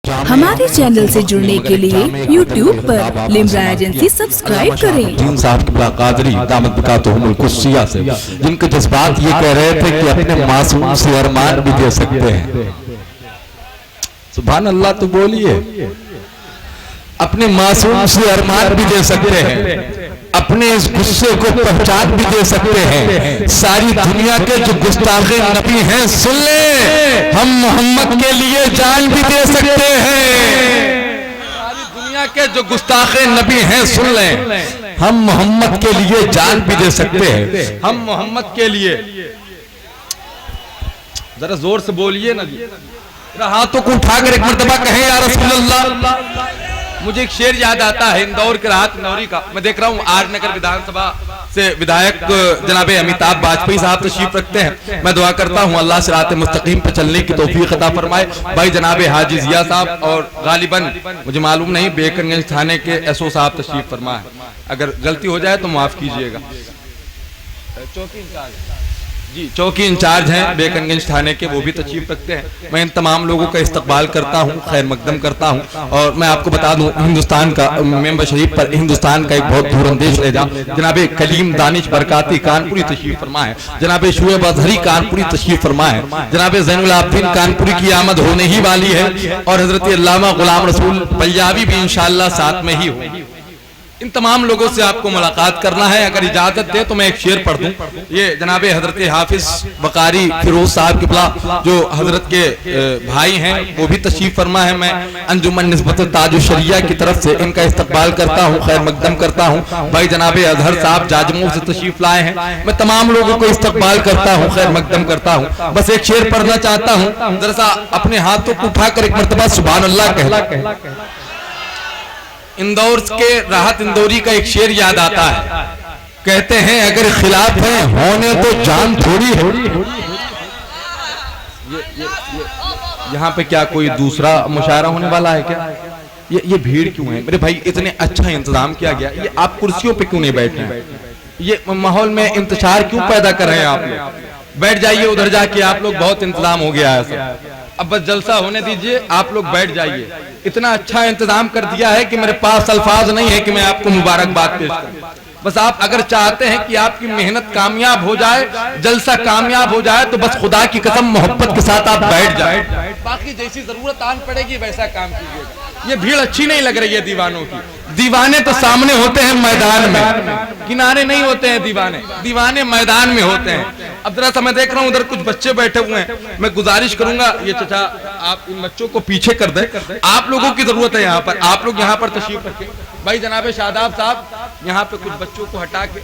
हमारे चैनल से जुड़ने के लिए YouTube पर लिम्रा एजेंसी सब्सक्राइब करें। साहब की कादरी दामद बकातहुमुल कुस्सिया से जिनके जज्बात ये कह रहे थे कि अपने मासूम से अरमान भी दे सकते हैं। सुभान अल्लाह, तो बोलिए, अपने मासूम से अरमान भी दे सकते हैं, अपने इस गुस्से को पहचान भी दे सकते हैं। सारी दुनिया के जो गुस्ताखे नबी हैं सुन ले, हम मोहम्मद के लिए जान भी दे सकते हैं। सारी दुनिया के जो गुस्ताखे नबी हैं सुन ले, हम मोहम्मद के लिए जान भी दे सकते हैं। हम मोहम्मद के लिए, जरा जोर से बोलिए ना जी, हाथों को उठाकर एक मर्तबा कहें या रसूल अल्लाह। मुझे एक शेर याद आता है इंदौर के राहत इंदौरी का। मैं देख रहा हूँ आर नगर विधानसभा से विधायक जनाब अमिताभ वाजपेयी साहब तशरीफ रखते हैं। मैं दुआ करता हूँ अल्लाह से रात मुस्तकीम पर चलने की तौफीक अता फरमाए। भाई जनाब हाजी जिया साहब और गालिबन मुझे मालूम नहीं बेकरगंज थाने के एसओ साहब तशरीफ फरमा है। अगर गलती हो जाए तो माफ कीजिएगा। चौकी इंचार्ज जी, चौकी इंचार्ज हैं बेकरगंज थाने के, वो भी तशरीफ रखते हैं। मैं इन तमाम लोगों का इस्तकबाल करता हूं, खैर मकदम करता हूं। और मैं आपको बता दूं हिंदुस्तान का मेंबर शरीफ पर हिंदुस्तान का एक बहुत दूरंदेश ले जाऊं, जनाब कलीम दानिश बरकाती कानपुरी तशरीफ फरमा है, जनाब शुएब अजहरी कानपुरी तशरीफ फरमा है, जनाब ज़ैनुल आबिदीन कानपुरी की आमद होने ही वाली है और हजरत अल्लामा गुलाम रसूल पंजाबी भी इंशाअल्लाह साथ में ही हो। इन तमाम लोगों से आपको मुलाकात करना है। अगर इजाजत दे तो मैं एक शेर पढ़ दूं। ये जनाब हजरत हाफिज वकारी फिरोज साहब किबला जो हजरत के भाई हैं वो भी तशरीफ फरमा है। मैं अंजुमन निस्बत ताज शरिया की तरफ से इनका इस्तकबाल करता हूँ, खैर मकदम करता हूँ। भाई जनाब अजहर साहब जाजमू से तशरीफ लाए हैं। मैं तमाम लोगों को इस्तकबाल करता हूँ, खैर मकदम करता हूँ। बस एक शेर पढ़ना चाहता हूँ, जरा सा अपने हाथों को उठाकर एक मर्तबा सुभान अल्लाह कहला। इंदौर के राहत इंदौरी का एक शेर याद आता है, कहते हैं अगर खिलाफ है होने तो जान थोड़ी है। यहाँ पे क्या कोई दूसरा मुशायरा होने वाला है क्या? ये भीड़ क्यों है मेरे भाई? इतने अच्छा इंतजाम किया गया, ये आप कुर्सियों पे क्यों नहीं बैठे हैं? ये माहौल में इंतजार क्यों पैदा कर रहे हैं आप लोग? बैठ जाइए उधर जाके, आप लोग बहुत इंतजाम हो गया है सब, अब बस जलसा होने दीजिए, आप लोग बैठ जाइए। इतना अच्छा इंतजाम कर दिया है कि मेरे पास अल्फाज नहीं है कि मैं आपको मुबारकबाद पेश करूं। बस आप अगर चाहते हैं कि आपकी मेहनत कामयाब हो जाए, जलसा कामयाब हो जाए, तो बस खुदा की कसम मोहब्बत के साथ आप बैठ जाएं। बाकी जैसी जरूरत आन पड़ेगी वैसा काम कीजिएगा। ये भीड़ अच्छी नहीं लग रही है दीवानों की। दीवाने तो सामने होते हैं मैदान में, किनारे नहीं होते हैं दीवाने, दीवाने मैदान में होते हैं। अब जरा सा मैं देख रहा हूँ उधर कुछ बच्चे बैठे हुए हैं, मैं गुजारिश करूंगा ये चचा आप इन बच्चों को पीछे कर दें। आप लोगों की जरूरत है यहाँ पर, आप लोग यहाँ पर तशरीफ रखें। भाई जनाब शादाब साहब यहाँ पे कुछ बच्चों को हटा के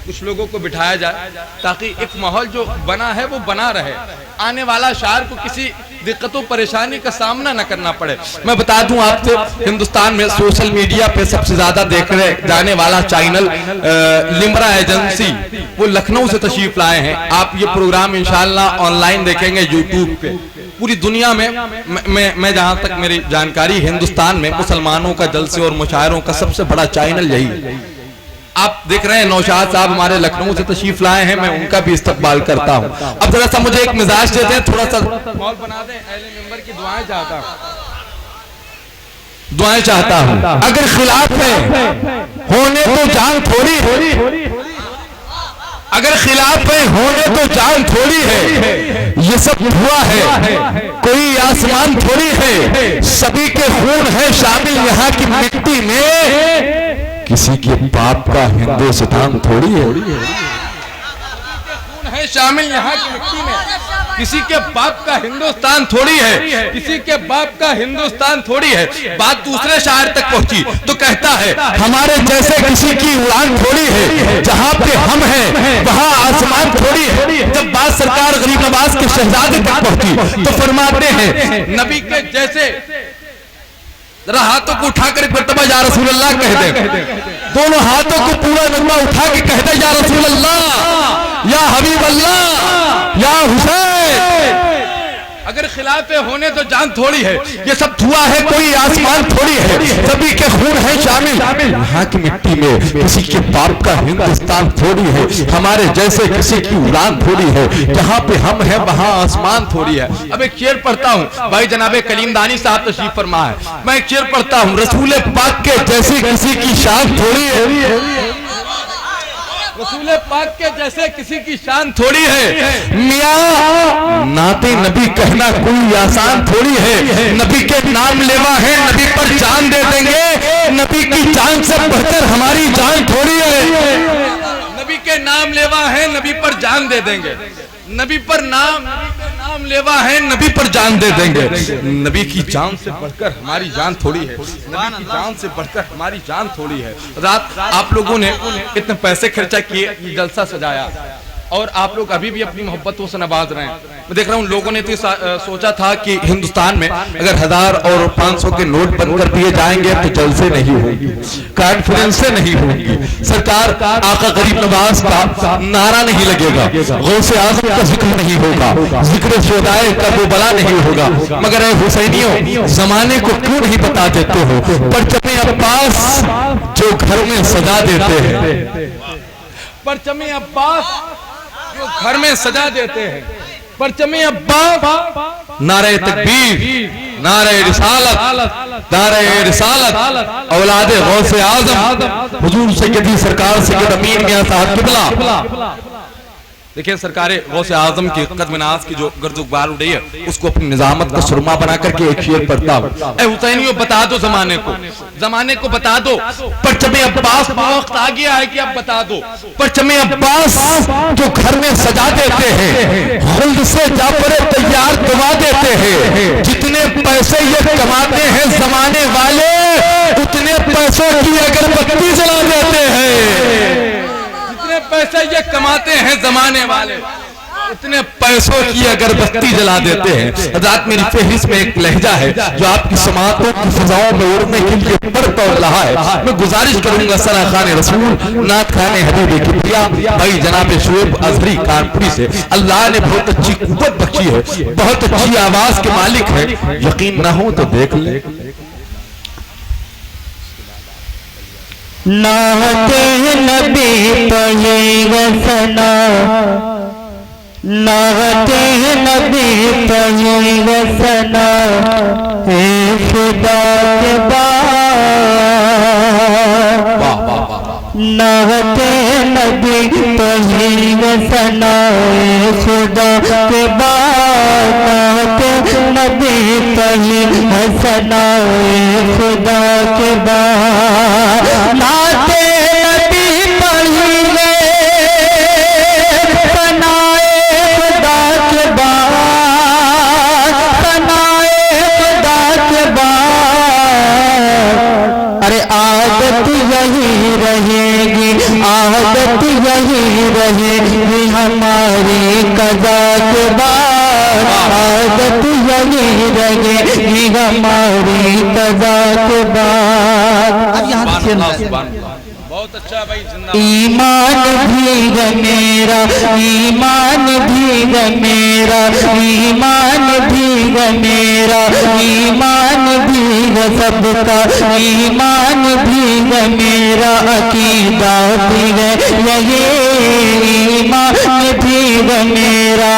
कुछ लोगों को बिठाया जाए ताकि एक माहौल जो बना है वो बना रहे, आने वाला शायर को किसी दिक्कतों परेशानी का सामना न करना पड़े। मैं बता दूं आपसे, हिंदुस्तान में सोशल मीडिया पे सबसे ज्यादा देखने जाने वाला चैनल लिम्रा एजेंसी वो लखनऊ से तशरीफ लाए हैं। आप ये प्रोग्राम इंशाअल्लाह ऑनलाइन देखेंगे यूट्यूब पे। पूरी दुनिया में मैं जहां तक मेरी जानकारी हिंदुस्तान में मुसलमानों का जलसे और मुशायरों का सबसे बड़ा चैनल यही है। आप देख रहे हैं नौशाद साहब हमारे लखनऊ से तशरीफ लाए हैं, मैं उनका भी इस्तकबाल करता हूं। अब जरा सा मुझे एक मिजाज देते हैं, थोड़ा सा माहौल बना दें। अहले मेंबर की दुआएं चाहता हूं, दुआएं चाहता हूं। अगर खिलाफ है होने तो जान थोड़ी, अगर खिलाफ है होने तो जान थोड़ी है। ये सब हुआ है कोई आसमान थोड़ी है, सभी के खून है शामिल यहाँ की मिट्टी में, किसी के बाप का हिंदुस्तान थोड़ी है। खून है शामिल यहाँ की मिट्टी में, किसी के बाप का हिंदुस्तान थोड़ी है, किसी के बाप का हिंदुस्तान थोड़ी है। बात दूसरे शायर तक पहुंची तो कहता है हमारे जैसे किसी की उड़ान थोड़ी है, जहां पे हम हैं वहां आसमान थोड़ी है। जब बात सरकार गरीब नवाज के शहजादे तक पहुंची तो फरमाते हैं नबी के जैसे, जरा हाथों को उठाकर एक मर्तबा या रसूल अल्लाह कह दे, दोनों हाथों को पूरा नगमा उठा के कह दे या रसूल अल्लाह, या हबीब अल्लाह, या हुसैन। अगर खिलाफे होने तो जान थोड़ी है, ये सब धुआं है कोई आसमान थोड़ी है, सभी के खून है शामिल यहाँ की मिट्टी में, किसी के बाप का हिंदुस्तान थोड़ी है, हमारे जैसे किसी की उड़ान थोड़ी है, जहाँ पे हम हैं वहाँ आसमान थोड़ी है। अब एक शेर पढ़ता हूँ भाई, जनाबे कलीमदानी साहब तशरीफ फरमा है, मैं एक शेर पढ़ता हूँ, रसूल पाक के जैसे किसी की शान थोड़ी है, रसूल पाक के जैसे किसी की शान थोड़ी है, मियां नाते नबी कहना कोई आसान थोड़ी है, नबी के नाम लेवा है नबी पर जान दे देंगे, नबी की जान से बढ़कर हमारी जान थोड़ी है, नबी के नाम लेवा है नबी पर जान दे देंगे, नबी पर नाम लेवा है नबी पर जान दे देंगे, नबी की जान से बढ़कर हमारी जान थोड़ी है, नबी की जान से बढ़कर हमारी जान थोड़ी है। रात आप लोगों ने इतने पैसे खर्चा किए, ये जलसा सजाया, और आप लोग अभी भी अपनी मोहब्बतों से नवाज रहे हैं। मैं देख रहा हूँ लोगों ने तो सोचा था कि हिंदुस्तान में अगर 1000 और 500 के नोट बंद कर दिए जाएंगे तो जलसे नहीं होंगी, कॉन्फ्रेंसें नहीं होंगी, सरकार आका गरीब नवाज का नारा नहीं लगेगा, गौसे आजम का जिक्र नहीं होगा, जिक्र शुहदाए का वो बला नहीं होगा। मगर ऐ हुसैनियों, जमाने को क्यों नहीं बता देते हो परचमे अब्बास जो घर में सजा देते हैं, परचमे अब्बास जो घर में सजा देते हैं, परचमे अब्बास, नारे तकबीर, नारे रिसालत, नारे रिसालत, औलादे गौसे आजम हुजूर सैयदी सरकार सैयद अमीन मियां साहब किबला। देखिए सरकार गौसे आजम की कदमनाज की जो गर्जुबार उड़ी है उसको अपनी निजामत का सुरमा बना करके एक शेर पढ़ता हूँ। ऐ हुसैनियों बता दो जमाने को बता दो, परचमे अब्बास वक्त आ गया है कि अब बता दो, परचमे अब्बास जो घर में सजा देते हैं, खुल्द से जाफर तैयार दवा देते हैं, जितने पैसे ये कमाते हैं जमाने वाले उतने पैसों की अगरबत्ती जला देते हैं, पैसे ये कमाते हैं जमाने वाले इतने पैसों की अगरबत्ती जला देते हैं। हज़रात मेरी फहरिस्त में एक लहजा है जो आपकी समातों की फिजाओं में उड़ने के लिए पर तौर रहा है। मैं गुजारिश करूंगा सरा खान रसूल नात खान हबीब किबरिया भाई जनाब शुएब अजहरी कानपुरी से, अल्लाह ने बहुत अच्छी कुव्वत बख्शी है, बहुत अच्छी आवाज के मालिक है, यकीन ना हो तो देख ले। नाते नबी पढ़ेगा सना, नाते नबी पढ़ेगा सना, हे खुदा के नाते नबी पढ़ेगा सना, हे खुदा के नाते नबी पढ़ेगा सना, हे खुदा के नाते नबी पढ़ेंगे सनाए खुदा के सनाए खुदा के अरे आदत यही रहेगी, आदत यही रहेगी हमारी कज़ा के बाद, आदत यही रहेगी हमारी कज़ा के बाद। अब यहाँ बहुत अच्छा भाई, ईमान भी है मेरा, ईमान भी है मेरा, ईमान भी है मेरा, ईमान भी है सबका, ईमान भी है मेरा, अकीदा भी है यही, ईमान भी है मेरा,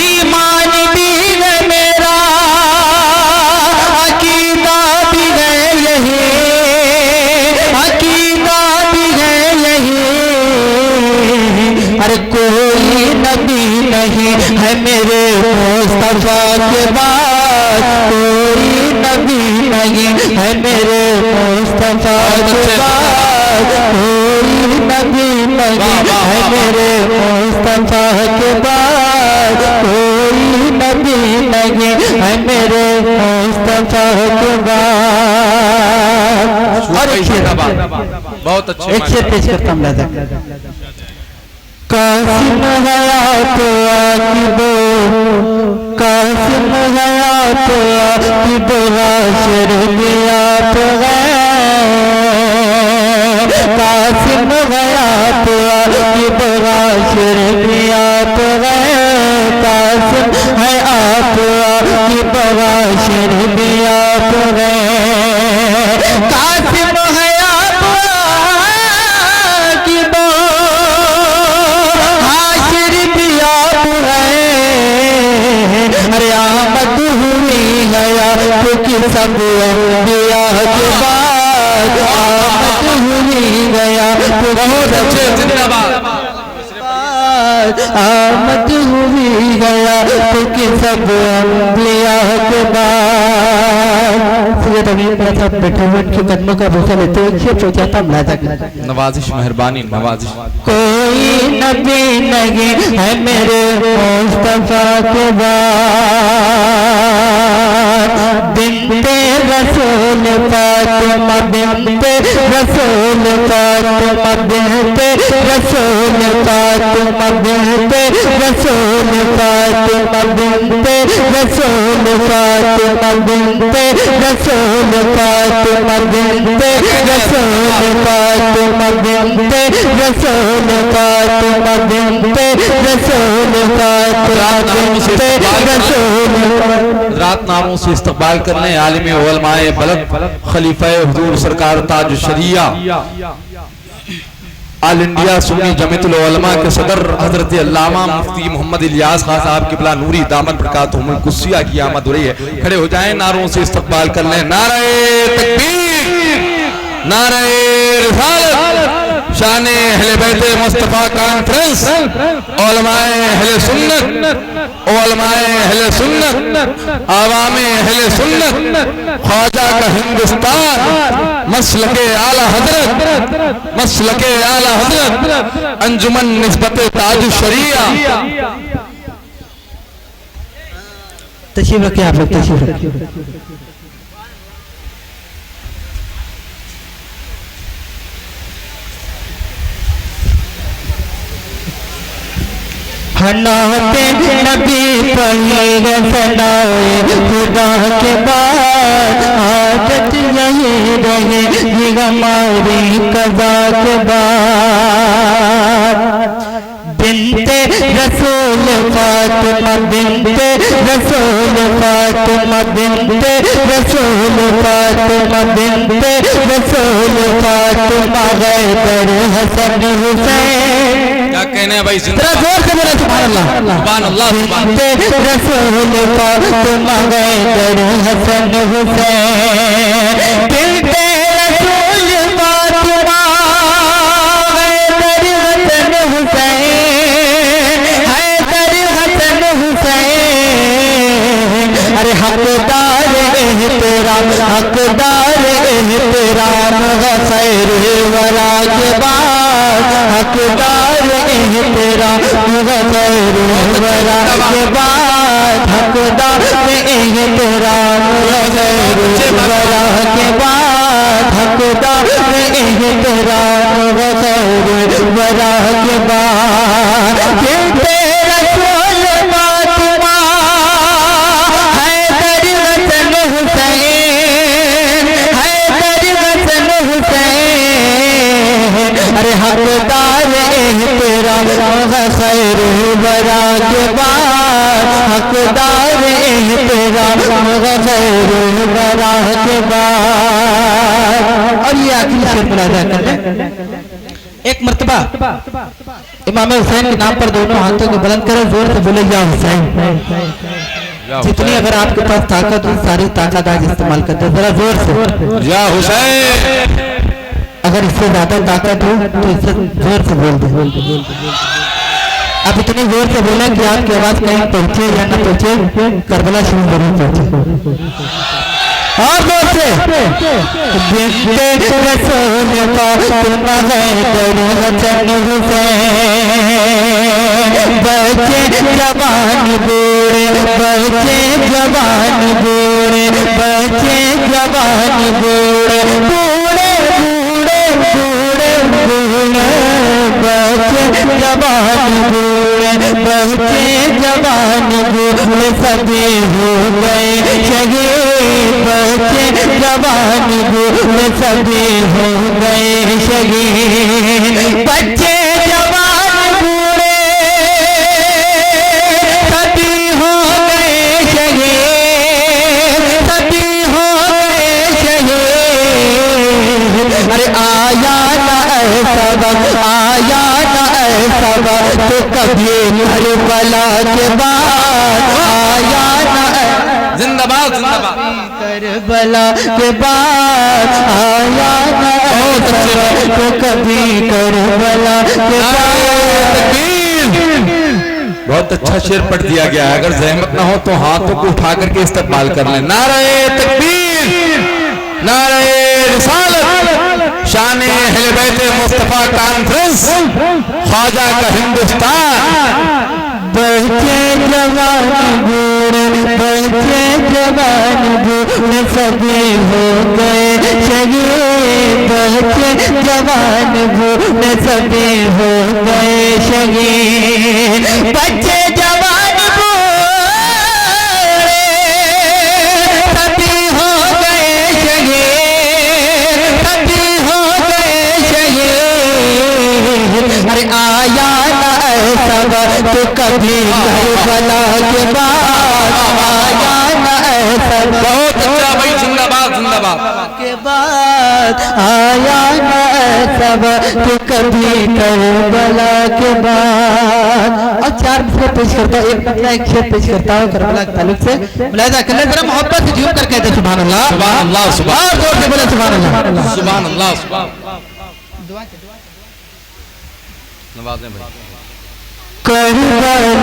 ईमान भी है मेरा, अकीदा भी है यही, अरे कोई नबी नहीं है मेरे मुस्तफा के बाद, कोई नबी नहीं है मेरे मुस्तफा के बाद, कोई नबी नहीं है मेरे मुस्तफा के बाद, कोई नबी नहीं है मेरे मुस्तफा के बाद। और बहुत अच्छे एक शेर पेश करता हूँ। कासिम हयात आकिबो, कासिम हयात आकिबो, हाशर में आप हैं, कासिम हयात आकिबो, हाशर में आप हैं, कासिम है आप मुबाशिर भी आप हैं, कासिम है आप आकिब हाशिर भी आप हैं। अरे आमद हुई गया क्योंकि सब अंबिया के बाद आमद हुई गया। बहुत अच्छे, जिंदाबाद। आमद हुई गया क्योंकि सब अंबिया के बाद। सैयद अमीर साहब बैठे हुए के कदमों का भूसा लेते हुए खेत हो जाता नवाजिश, मेहरबानी, नवाजिश। कोई नबी नहीं है मेरे मुस्तफा के बाद, बिनते रसूल फातिमा, बिनते रसूल फातिमा, बिनते रसूल फातिमा, बिनते रसूल फातिमा, बिनते रसूल फातिमा, बिनते रसूल फातिमा, बिनते रसूल फातिमा, बिनते रसूल फातिमा, बिनते रसूल फातिमा, बिनते रसूल। रात नामों से इस्तकबाल करने आलिम उलमाए बलद खलीफा हुजूर सरकार ताज शरिया ऑल इंडिया सुन्नी जमीयतुल उलमा के सदर हजरत अल्लामा मुफ्ती मोहम्मद इलियास खान साहब किबला नूरी दामद बरकातुहुमुल कुस्सिया की आमद हो रही है। खड़े हो जाएं, नारों से इस्तकबाल कर लें। नारे तकबीर, नारे रिसालत, शान अहले बैत मुस्तफा कॉन्फ्रेंस, उलमाए अहले सुन्नत, उलमाए अहले सुन्नत, आवामे अहले सुन्नत, ख्वाजा का हिंदुस्तान, मसलके आला हजरत, मसलके आला हजरत, अंजुमन निस्बत ताज शरिया। तशरीफ रखिए आप लोग, तशरीफ रखिए। हनाते नबी पढ़े सनाए खुदा के बाद, आदत यही रहे ये हमारी कज़ा के बाद। बिनते रसूल फातिमा, बिनते रसूल फातिमा, बिनते रसूल फातिमा, बिनते रसूल फातिमा, हैदर हसन हुसैन। क्या कहने हैं भाई, जोर से बोले सुभान अल्लाह, सुभान अल्लाह। बिनते रसूल फातिमा, हैदर हसन हुसैन, बिनते रसूल फातिमा, हैदर हसन हुसैन, हैदर हसन हुसैन। अरे हकदार एहतराम, हकदार एहतराम खैर वरा के बाद, हकदार एहतराम खैर वरा के बाद, हकदार एहतराम खैर वरा के बाद, हकदार एहतराम खैर वरा के बाद। बिनते रसूल फातिमा, हैदर हसन हुसैन, हैदर हसन हुसैन। अरे हकदार एहतराम खैर वरा के बाद, हकदार एहतराम खैर वरा के बाद। और ये आखिरी शेर मुलाजा कर लें। एक मर्तबा इमाम हुसैन के नाम पर दोनों हाथों को बुलंद करें, जोर से बोले या हुसैन। जितनी अगर आपके पास ताकत हो सारी ताकत आज इस्तेमाल करते, जरा जोर से या हुसैन। अगर इससे ज्यादा ताकत हो तो इससे जोर से बोल दे। आप इतनी जोर से बोले कि आपकी आवाज कहीं पहुंचे या न पहुंचे, करबला शरीफ जरूर पहुंचे। और जोर से बिनते रसूल फातिमा, हैदर हसन हुसैन, बच्चे जवान बूढ़े, बच्चे जवान बूढ़े, बच्चे जवान बूढ़े, बूढ़े बूढ़े बूढ़े बूढ़े, बच्चे जवान बूढ़े, बच्चे जवान बूढ़े सभी हो गए शहीद, बच्चे जवान बूढ़े सभी हो गए शहीद, बच्चे जवान बूढ़े सभी हो गए शहीद, आया ना ऐसा वक्त, आया ना ऐसा वक्त तो कभी करबला के बाद आया ना, जिंदाबाद जिंदाबाद, करबला के बाद आया ना ऐसा तो कभी करबला के बाद। बहुत अच्छा शेर पढ़ दिया गया है। अगर जहमत ना हो तो हाथों को उठा करके इस्तकबाल कर लें। नारे तकबीर, नारे रिसालत, शाने अहले बैत मुस्तफा कॉन्फ्रेंस, ख्वाजा का हिंदुस्तान। बच्चे जवान बूढ़े, बच्चे जवान बूढ़े सभी हो गए शहीद, बच्चे जवान बूढ़े सभी हो गए शहीद, बच्चे जवान बूढ़े सभी हो गए शहीद, सभी हो गए शहीद। अरे आया ना ऐसा वक्त कभी करबला के बाद आया ना ऐसा, बहुत अच्छा भाई, जिंदाबाद जिंदाबाद के बाद आया ना ऐसा वक्त कभी करबला के बाद। और चार शेर पेश करता हूँ, एक शेर पेश करता हूँ करबला के ताल्लुक से। मुलाहिजा कर ले, जरा मोहब्बत से झूम कर कहते हैं सुभान अल्लाह, सुभान अल्लाह, सुभान और जोर से बोले सुभान अल्लाह, सुभान अल्लाह, सुभान नवाज़ें भाई। करबला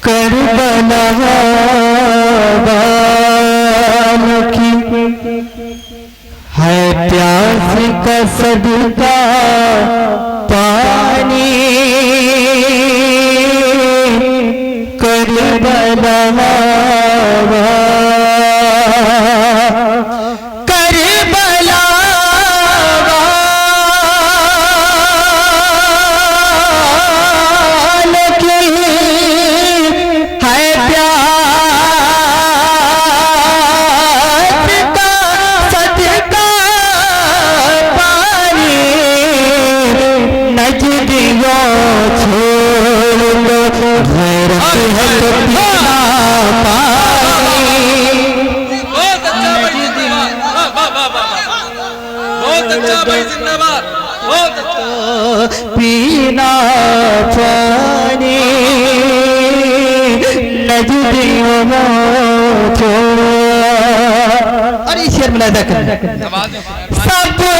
करबला की है प्यास का सदका पानी, करबला पीना पानी नजदियों छोड़ो। और ये शेर मुलाहिजा कर, सब्र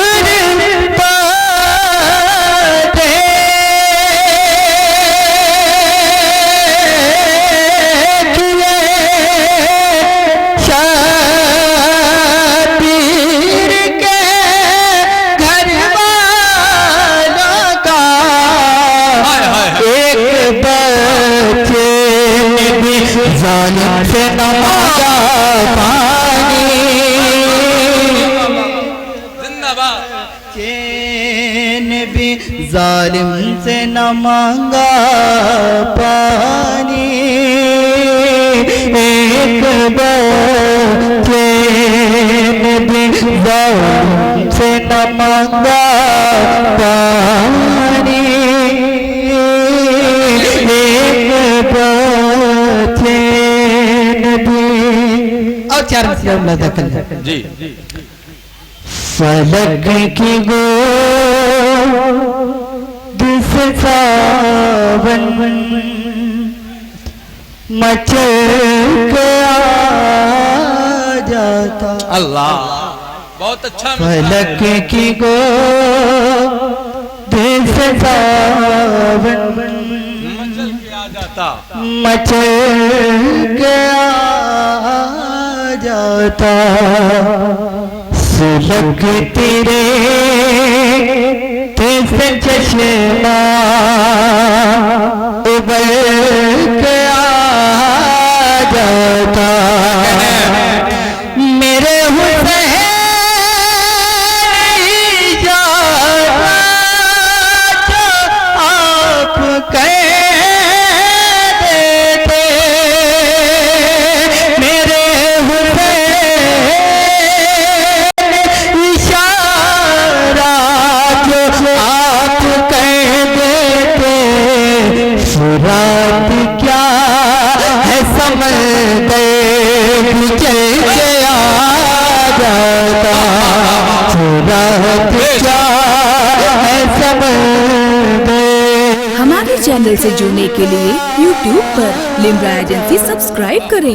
से न मांगा पानी, चैन भी जालिम से न मांगा पानी, एक चैन भी जालिम से न मांगा पानी, और चार जी। फलक की गो दिस सावन मचल के आ जाता। अल्लाह, बहुत अच्छा। फलक की गो दिस सावन मचल के आ जाता, मचल के आ जाता, सुलग तेरे तेरे चश्मा उबल के आ जाता, मेरे हुसैन आप कह देते, मेरे इशारा जो आप कह देते, फुरात क्या है समंदर भी चल के आ जाता, सूरत क्या है समंदर। हमारे चैनल से जुड़ने के लिए YouTube पर लिम्रा एजेंसी सब्सक्राइब करें।